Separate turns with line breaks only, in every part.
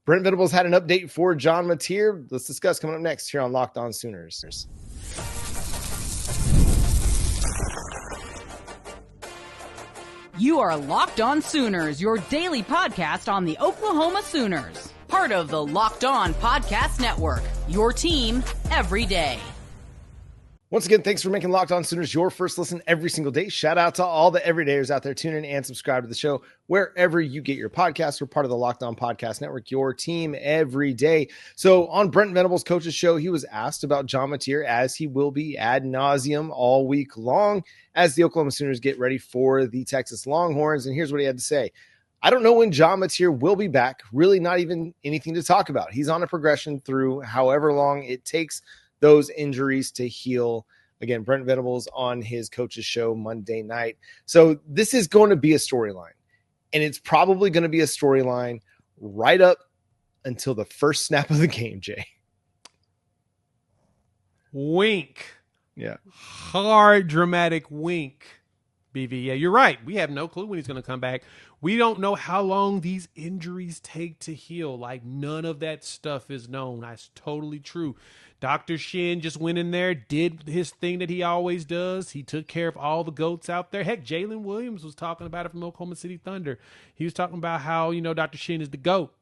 Brent Venables had an update for John Mateer. Let's discuss coming up next here on Locked On Sooners.
You are Locked On Sooners, your daily podcast on the Oklahoma Sooners. Part of the Locked On Podcast Network, your team every day.
Once again, thanks for making Locked On Sooners your first listen every single day. Shout out to all the everydayers out there. Tune in and subscribe to the show wherever you get your podcasts. We're part of the Locked On Podcast Network, your team every day. So on Brent Venables' coach's show, he was asked about John Mateer, as he will be ad nauseum all week long as the Oklahoma Sooners get ready for the Texas Longhorns. And here's what he had to say. I don't know when John Mateer will be back. Really not even anything to talk about. He's on a progression through however long it takes those injuries to heal. Again, Brent Venables on his coach's show Monday night. So this is going to be a storyline, and it's probably going to be a storyline right up until the first snap of the game, Jay.
Wink.
Yeah.
Hard, dramatic wink, BV. Yeah, you're right. We have no clue when he's going to come back. We don't know how long these injuries take to heal. Like, none of that stuff is known. That's totally true. Dr. Shin just went in there, did his thing that he always does. He took care of all the goats out there. Heck, Jalen Williams was talking about it from Oklahoma City Thunder. He was talking about how, Dr. Shin is the GOAT.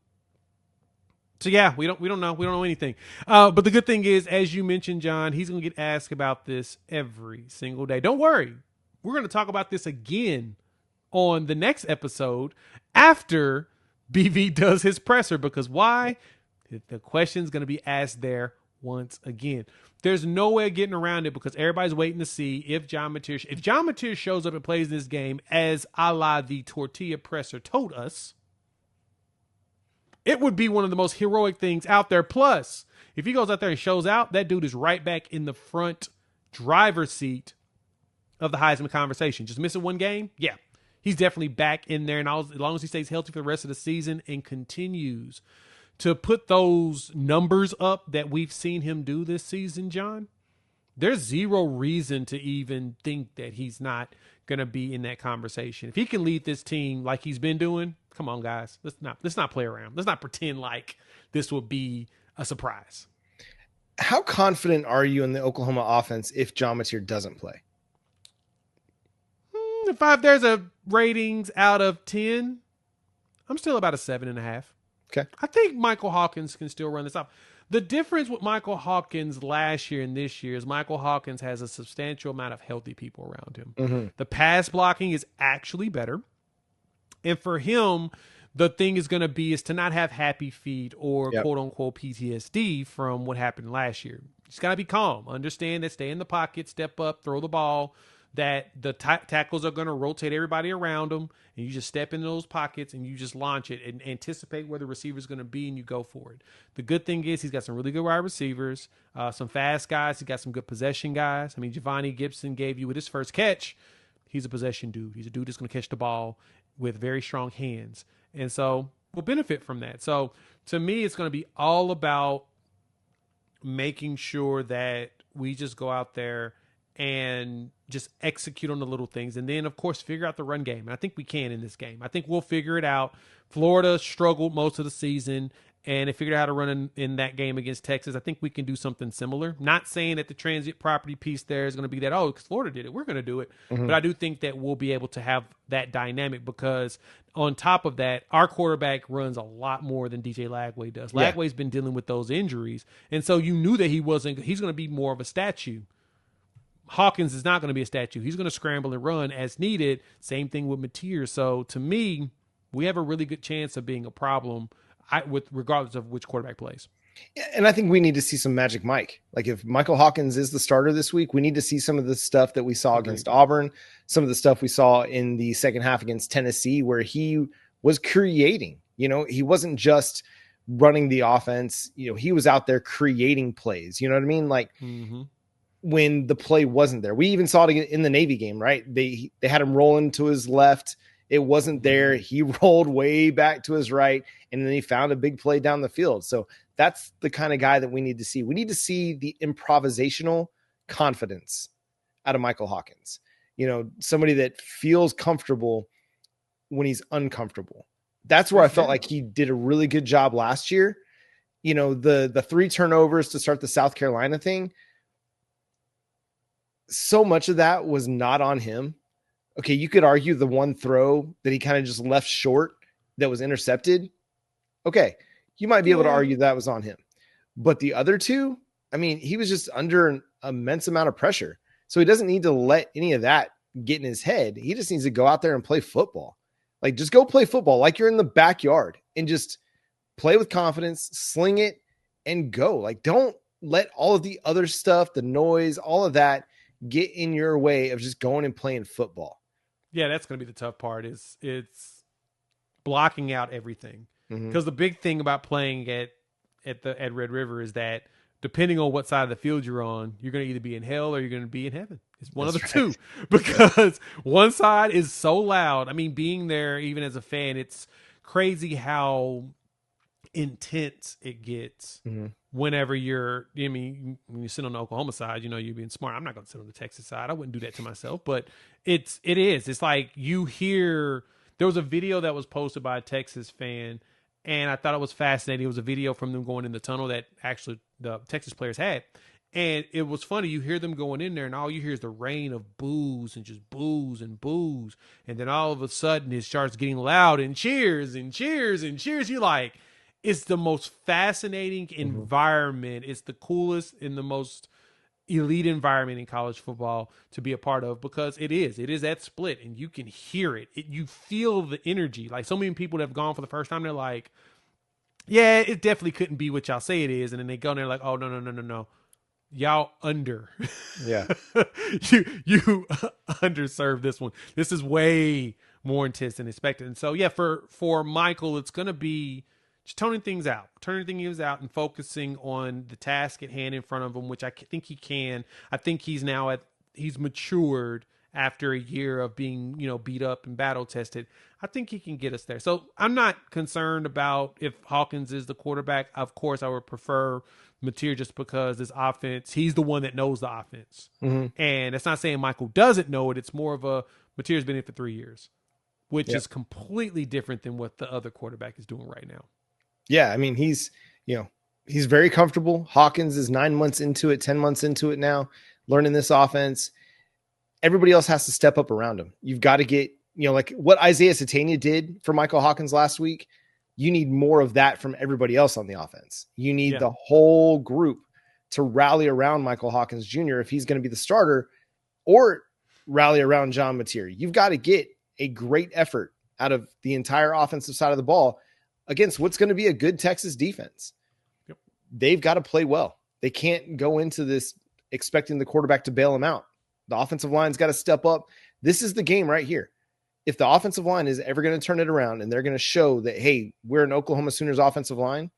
So yeah, we don't know. We don't know anything. But the good thing is, as you mentioned, John, he's going to get asked about this every single day. Don't worry. We're going to talk about this again on the next episode after BV does his presser, because why? The question's going to be asked there once again. There's no way of getting around it, because everybody's waiting to see if John Mateer shows up and plays this game as a la the tortilla presser told us. It would be one of the most heroic things out there. Plus, if he goes out there and shows out, that dude is right back in the front driver's seat of the Heisman conversation. Just missing one game? Yeah. He's definitely back in there, and as long as he stays healthy for the rest of the season and continues to put those numbers up that we've seen him do this season, John, there's zero reason to even think that he's not going to be in that conversation. If he can lead this team like he's been doing, come on, guys. Let's not play around. Let's not pretend like this will be a surprise.
How confident are you in the Oklahoma offense if John Mateer doesn't play?
If there's a ratings out of 10, I'm still about a 7.5.
Okay.
I think Michael Hawkins can still run this off. The difference with Michael Hawkins last year and this year is Michael Hawkins has a substantial amount of healthy people around him. Mm-hmm. The pass blocking is actually better. And for him, the thing is going to be is to not have happy feet or quote unquote PTSD from what happened last year. Just got to be calm. Understand that stay in the pocket, step up, throw the ball, that the tackles are going to rotate everybody around them, and you just step in those pockets and you just launch it and anticipate where the receiver is going to be, and you go for it. The good thing is he's got some really good wide receivers, some fast guys. He's got some good possession guys. I mean, Giovanni Gibson gave you with his first catch. He's a possession dude. He's a dude that's going to catch the ball with very strong hands, and so we'll benefit from that. So to me, it's going to be all about making sure that we just go out there and just execute on the little things. And then, of course, figure out the run game. And I think we can in this game. I think we'll figure it out. Florida struggled most of the season, and they figured out how to run in that game against Texas. I think we can do something similar. Not saying that the transit property piece there is going to be that, because Florida did it, we're going to do it. Mm-hmm. But I do think that we'll be able to have that dynamic, because on top of that, our quarterback runs a lot more than DJ Lagway does. Lagway's been dealing with those injuries. And so you knew that he's going to be more of a statue. Hawkins is not going to be a statue. He's going to scramble and run as needed. Same thing with Mateer. So to me, we have a really good chance of being a problem with regardless of which quarterback plays.
And I think we need to see some Magic Mike. Like, if Michael Hawkins is the starter this week, we need to see some of the stuff that we saw against Auburn, some of the stuff we saw in the second half against Tennessee, where he was creating. He wasn't just running the offense. He was out there creating plays. You know what I mean? Like, when the play wasn't there. We even saw it in the Navy game, right? They had him rolling to his left. It wasn't there. He rolled way back to his right, and then he found a big play down the field. So that's the kind of guy that we need to see. We need to see the improvisational confidence out of Michael Hawkins. Somebody that feels comfortable when he's uncomfortable. That's where I felt like he did a really good job last year. You know, the 3 turnovers to start the South Carolina thing, so much of that was not on him. Okay, you could argue the one throw that he kind of just left short that was intercepted. Okay, you might be able to argue that was on him. But the other 2, I mean, he was just under an immense amount of pressure. So he doesn't need to let any of that get in his head. He just needs to go out there and play football. Like, just go play football like you're in the backyard and just play with confidence, sling it, and go. Like, don't let all of the other stuff, the noise, all of that get in your way of just going and playing football.
Yeah, that's going to be the tough part is it's blocking out everything. Because the big thing about playing at Red River is that depending on what side of the field you're on, you're going to either be in hell or you're going to be in heaven. It's one of the two, because one side is so loud. I mean, being there, even as a fan, it's crazy how intense it gets whenever when you sit on the Oklahoma side, you're being smart. I'm not going to sit on the Texas side. I wouldn't do that to myself, but it is. It's like you hear, there was a video that was posted by a Texas fan, and I thought it was fascinating. It was a video from them going in the tunnel that actually the Texas players had. And it was funny. You hear them going in there, and all you hear is the rain of boos and just boos and boos. And then all of a sudden, it starts getting loud and cheers and cheers and cheers. You're like, it's the most fascinating environment. It's the coolest and the most elite environment in college football to be a part of, because it is that split, and you can hear it. You feel the energy. Like, so many people that have gone for the first time, they're like, yeah, it definitely couldn't be what y'all say it is. And then they go and they're like, oh, no. Y'all under.
Yeah.
you underserved this one. This is way more intense than expected. And so, yeah, for Michael, it's going to be just turning things out and focusing on the task at hand in front of him, which I think he can. I think he's matured after a year of being, beat up and battle tested. I think he can get us there. So I'm not concerned about if Hawkins is the quarterback. Of course, I would prefer Mateer, just because this offense, he's the one that knows the offense. And it's not saying Michael doesn't know it. It's more of a Mateer's been in for 3 years, which is completely different than what the other quarterback is doing right now.
Yeah. I mean, he's very comfortable. Hawkins is 9 months into it, 10 months into it now, learning this offense. Everybody else has to step up around him. You've got to get, like what Isaiah Satania did for Michael Hawkins last week. You need more of that from everybody else on the offense. You need the whole group to rally around Michael Hawkins Jr. if he's going to be the starter, or rally around John Mateer. You've got to get a great effort out of the entire offensive side of the ball against what's going to be a good Texas defense.
Yep.
They've got to play well. They can't go into this expecting the quarterback to bail them out. The offensive line's got to step up. This is the game right here. If the offensive line is ever going to turn it around and they're going to show that, hey, we're an Oklahoma Sooners offensive line,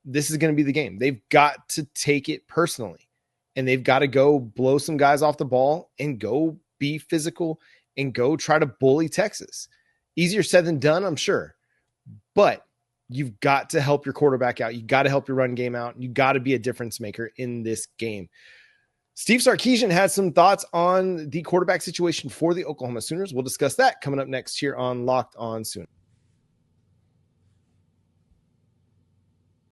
this is going to be the game. They've got to take it personally, and they've got to go blow some guys off the ball and go be physical and go try to bully Texas. Easier said than done, I'm sure, but you've got to help your quarterback out. You got to help your run game out. You got to be a difference maker in this game. Steve Sarkisian had some thoughts on the quarterback situation for the Oklahoma Sooners. We'll discuss that coming up next here on Locked On Sooners.